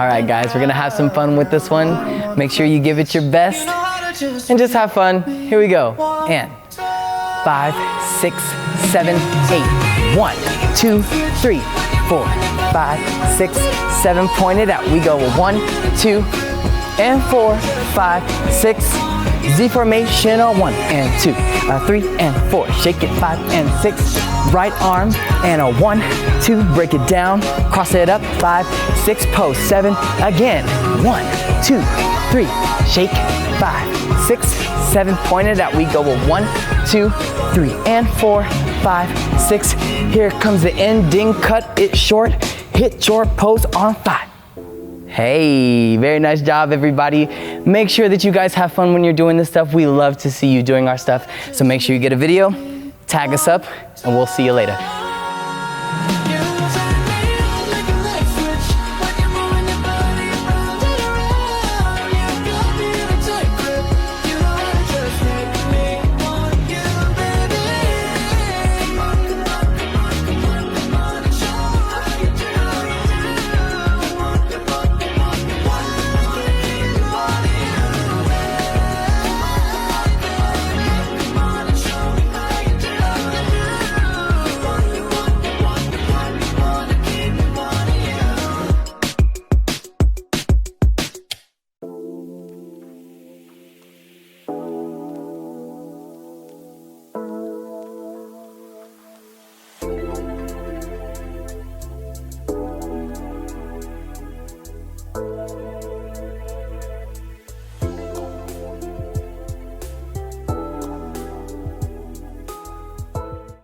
All right, guys, we're gonna have some fun with this one. Make sure you give it your best and just have fun. Here we go. And 5, 6, 7, 8. 1, 2, 3, 4, 5, 6, 7. Point it out. We go 1, 2, and 4, 5, 6. Z formation on 1 and 2, 3 and 4. Shake it 5 and 6. Right arm and a 1, 2. Break it down. Cross it up. 5, 6. Pose 7. Again. 1, 2, 3. Shake 5, 6, 7. Point it out. We go 1, 2, 3 and 4, 5, 6. Here comes the ending. Cut it short. Hit your pose on 5. Hey, very nice job, everybody. Make sure that you guys have fun when you're doing this stuff. We love to see you doing our stuff. So make sure you get a video, tag us up, and we'll see you later.